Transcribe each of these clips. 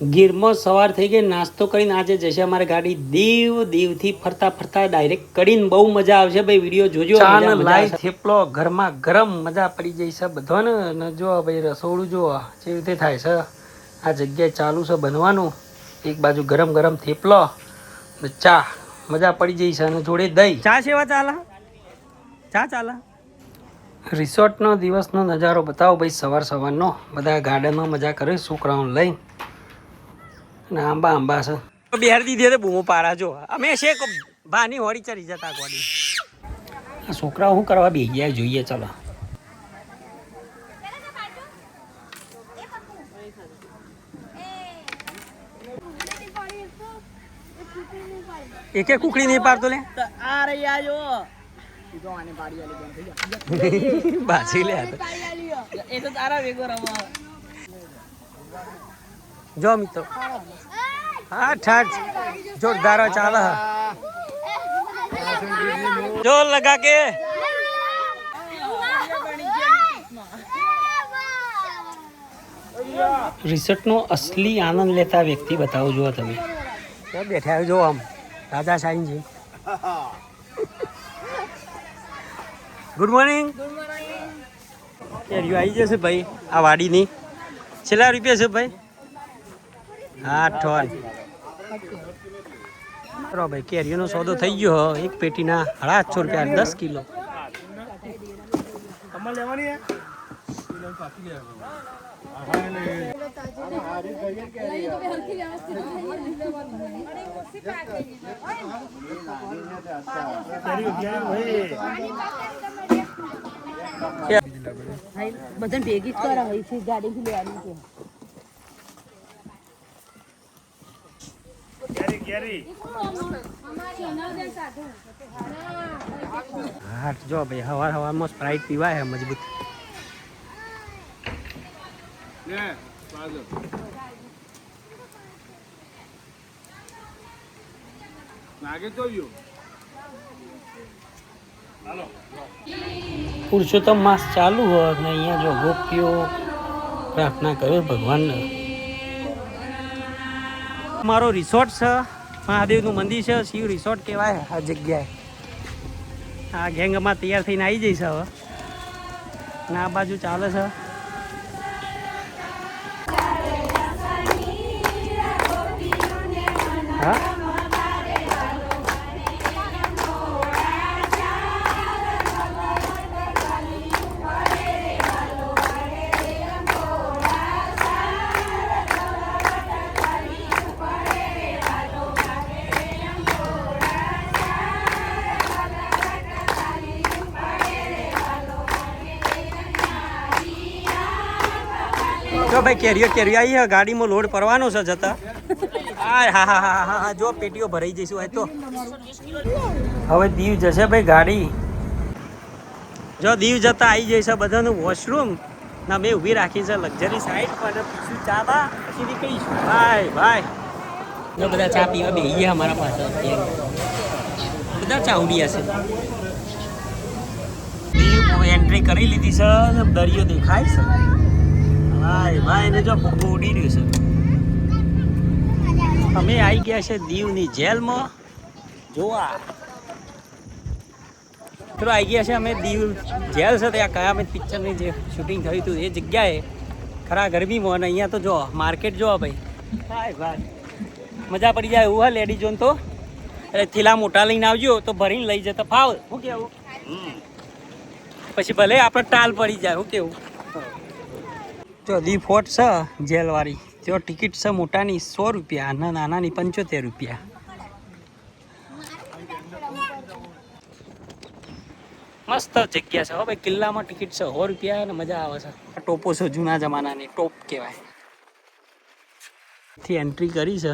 ગીરમાં સવાર થઈ ગઈ, નાસ્તો કરીને આજે જશે અમારી ગાડી દીવ. દીવથી ફરતા ફરતા ડાયરેક્ટ કરીને બહુ મજા આવશે ભાઈ. વિડીયો જોજો. ચા લાઈ થેપલો ઘરમાં ગરમ મજા પડી જાય છે બધાને. ને જો ભાઈ રસોડું જો જે રીતે થાય છે. આ જગ્યાએ ચાલુ છે બનવાનું. એક બાજુ ગરમ ગરમ થેપલો ને ચા મજા પડી જાય છે. અને જોડે દહીં. ચા સેવા ચાલે, ચા ચાલે. રિસોર્ટનો દિવસનો નજારો બતાવો ભાઈ. સવાર સવારનો બધા ગાર્ડનમાં મજા કરે છોકરાઓને લઈને. ને આંબા આંબા છે. બિહાર દીધી તો બૂમો પાડા જો. અમે છે ભાની હોડી ચડી જતા ગોડી. આ છોકરાઓ શું કરવા બેસી ગયા જોઈએ. ચલો એક કુકડી નહીં પાડતો લે. આ રહી આજો બાજી લે એ તો તારા વેગો રમવા. જો મિત્રો હા ઠાઠ જોરદાર ચાલે જોર લગા કે. રિસોર્ટનો અસલી આનંદ લેતા વ્યક્તિ બતાવો. જુઓ તમે બેઠા જો આમ રાજા સાઈનજી. Good morning. કેરીઓ આવી જશે ભાઈ આ વાડીની. છેલ્લા રૂપિયા છે ભાઈ 8 ટન. બરો ભાઈ કેરીઓનો સોદો થઈ ગયો. એક પેટીના 850 રૂપિયા 10 કિલો. બધા ભેગી જ કરા હોય છે ગાડી લેવાની છે. હા જો ભાઈ હવાર હવારમાં સ્પ્રાઇટ પીવાય મજબૂત. પુરુષોત્તમ માસ ચાલુ હોય ને અહીંયા જો ગોપીઓ પ્રાર્થના કરે ભગવાનને. મારો રિસોર્ટ છે, મહાદેવનું મંદિર છે, શિવ રિસોર્ટ કહેવાય આ જગ્યાએ. આ ગેંગમાં તૈયાર થઈને આવી જઈશ હવે. ને આ બાજુ ચાલે છે. હા જો ભાઈ કેરીઓ આવી ગાડીમાં લોડ પડવાનો છે જતા. હા હા હા હા હા જો પેટીઓ ભરાઈ જઈશું હોય તો. હવે દીવ જશે ભાઈ ગાડી. જો દીવ જતા આવી જઈશે બધાનું વોશરૂમ ના મેં ઊભી રાખી છે લક્ઝરી સાઈડ પર. પીશું ચા પછી નીકળીશું. ભાઈ ભાઈ જો બધા ચા પીવા બેસી ગયા અમારા પાસે. બધા ચાવડિયા છે. દીવ એન્ટ્રી કરી લીધી છે. દરિયો દેખાય છે. ભાઈ ભાઈ ને જો ભૂગો ઉડી રહ્યું છે. અમે આવી ગયા છે દીવની જેલમાં જોવા. ચલો આવી ગયા છે અમે દીવ જેલ છે ત્યાં કયા પિક્ચરની જે શૂટિંગ થયું હતું એ જગ્યાએ. ખરા ગરમીમાં અને અહીંયા તો જો માર્કેટ જોવા ભાઈ. ભાઈ ભાઈ મજા પડી જાય એવું. હા લેડી જોન તો થેલા મોટા લઈને આવજો તો ભરીને લઈ જતા ફાવ. શું કેવું પછી ભલે આપણે ટાલ પડી જાય. શું કેવું જો દીવ ફોર્ટ છે જેલવાળી. જો ટિકિટ છે મોટાની 100 રૂપિયા અને નાનાની 75 રૂપિયા. મસ્ત જગ્યા છે. હો ભાઈ કિલ્લામાં ટિકિટ છે 100 રૂપિયા અને મજા આવે છે. ટોપો છે જૂના જમાનાની ટોપ કહેવાય. થી એન્ટ્રી કરી છે.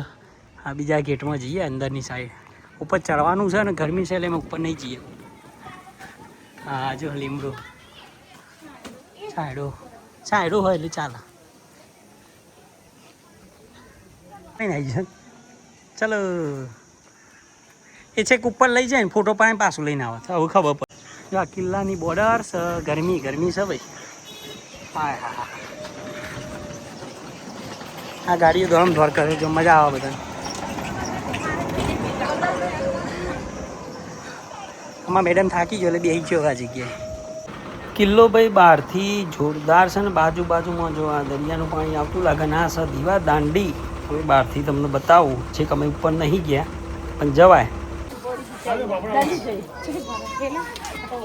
આ બીજા ગેટમાં જઈએ અંદરની સાઈડ. ઉપર ચડવાનું છે ને ગરમી છે એટલે અમે ઉપર નહીં જઈએ. હા જો લીમડો સાઈડો હોય એટલે ચાલે. ચલો એ છેક ઉપર લઈ જાય ને ફોટો પાણી પાછું લઈને આવે. હવે ખબર પડે. જો આ કિલ્લાની બોર્ડર છે. ગરમી છે ભાઈ. હા હા હા આ ગાડીઓ દોડમ દોડ કરે જો મજા આવે બધા. આમાં મેડમ થાકી ગયો એટલે બેસી ગયો આ જગ્યાએ. કિલ્લો ભાઈ બહારથી જોરદાર છે ને બાજુમાં જો આ દરિયાનું પાણી આવતું લાગે ને આ છે દીવા દાંડી. હવે બહારથી તમને બતાવું છે કે અમે ઉપર નહીં ગયા પણ જવાય.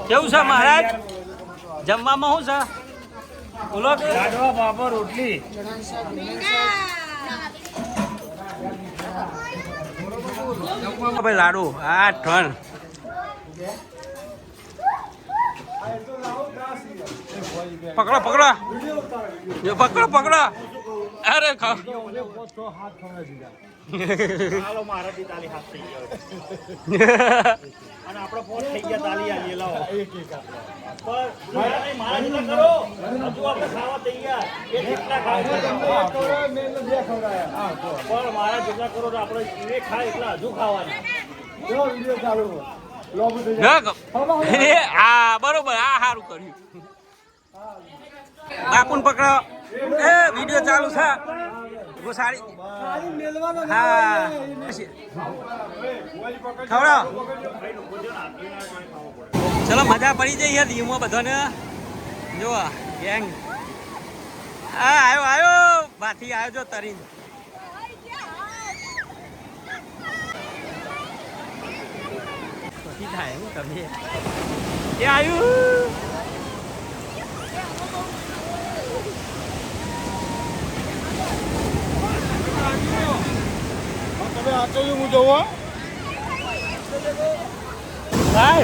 કેવું છે મહારાજ જમવામાં શું છે બોલો? લાડવા બાપા રોટલી ભાઈ લાડુ 8 ટન. પકડો જો પકડો અરે ખાઓ. મારાથી તાલી હાથ થઈ ગયો અને આપણો ફોન થઈ ગયા તાલી આલી લાવો એક મારા જેટલા કરો હજુ આપણે ખાવા તૈયાર એ જેટલા ખાવા પણ મારા જેટલા કરો તો આપણે એ ખાય એટલા હજુ ખાવાના. હા બરોબર આ સારું કર્યું. બાપુને પકડો એ વિડીયો ચાલુ છે. સારી હા ખવડાવ. ચલો મજા પડી જાય યાર દીવમાં બધાને. જો ગેંગ હા આવ્યો ભાથી આવ્યો જો તરીને. પછી થાય હું તમે એ આવ્યું.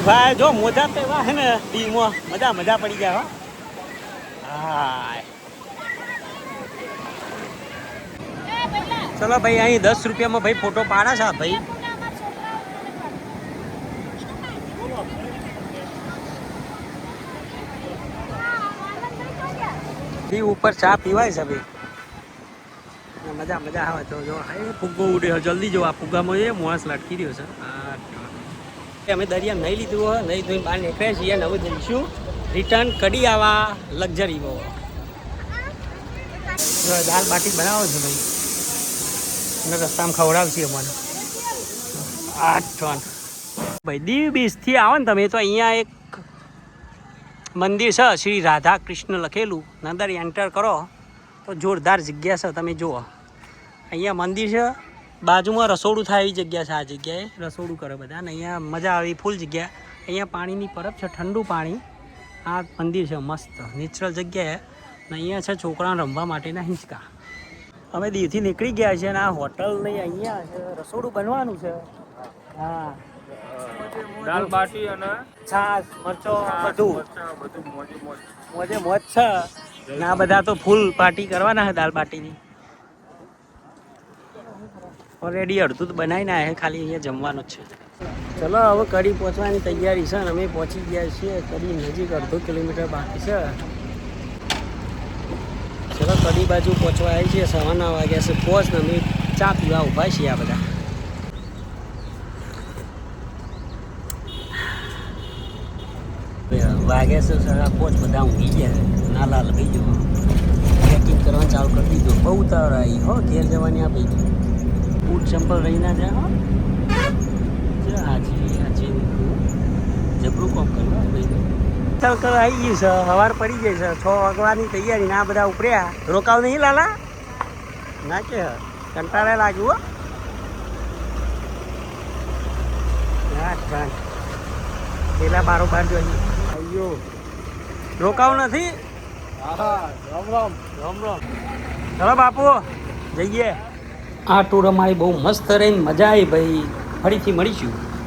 ભાઈ જો મોજા પેવા હે ને દીવમાં મજા પડી જાય. હા ચલો ભાઈ અહીં 10 રૂપિયામાં ભાઈ ફોટો પાડા છે ભાઈ. દીવ ઉપર ચા પીવાય છે ભાઈ. મજા આવે તો જો ફુગ્ગો ઉડ્યો જલ્દી જો આ ફુગ્ગામાં એ માણસ લટકી રહ્યો છે. અમે દરિયા નહીં લીધું હોય નહીં ધોઈને બહાર નીકળ્યા છીએ અને હવે જઈશું રિટર્ન કડી આવા લક્ઝરી બહુ. દાલ બાટી બનાવો છો ભાઈ અને રસ્તામાં ખવડાવશે અમને 8 ટન. ભાઈ દીવ બીચથી આવો ને તમે તો અહીંયા એક મંદિર છે શ્રી રાધા કૃષ્ણ લખેલું. અંદર એન્ટર કરો તો જોરદાર જગ્યા છે. તમે જુઓ અહીંયા મંદિર છે બાજુમાં રસોડું થાય એવી જગ્યા છે. આ જગ્યાએ રસોડું કરે બધા ને અહીંયા મજા આવી ફૂલ જગ્યા. અહીંયા પાણીની પરબ છે ઠંડુ પાણી. આ મંદિર છે મસ્ત નેચરલ જગ્યાએ ને અહીંયા છે છોકરાને રમવા માટેના હિંચકા. અમે દીવથી નીકળી ગયા છીએ અને આ હોટલ નહીં અહીંયા છે રસોડું બનવાનું છે. હા દાલ બાટી અને છાશ મરચો બધું મોજ છે. ને આ બધા તો ફૂલ પાર્ટી કરવાના છે દાલ બાટીની. ઓલરેડી અડધું તો બનાવીને આવ્યા ખાલી અહીંયા જમવાનું જ છે. ચલો હવે કડી પહોંચવાની તૈયારી છે અને અમે પહોંચી ગયા છીએ કડી નજીક. 1.5 કિલોમીટર બાકી છે. ચલો કડી બાજુ પહોંચવા આવી છીએ. 9:15 વાગ્યા છે પહોંચ ને અમે ચા પીવા ઊભા છીએ આ બધા. વાગ્યા છે 5:30 બધા ઊંઘી ગયા. નાલા લઈ ગયો પેકિંગ કરવાનું ચાલુ કરી દીધું. બહુ ઉતાવળ આવી હો ઘેર જવાની. આ ભાઈ બૂટ ચંપલ રહી ના જાય. હો હાજી જબરું કોમ કરવા ભાઈ. ચાલ કર આવી ગયું છે. સવાર પડી ગઈ છે 6 વાગવાની તૈયારી. ના બધા ઉપડ્યા. રોકાવ નહીં લાલા ના કે કંટાળે લાગ્યું. હો પેલા 12 જોઈએ. આયો રોકાવ નથી. રામ ચલો બાપુ જઈએ. આ ટૂર અમારી બહુ મસ્ત રહીને મજા આવી ભાઈ. ફરીથી મળીશું.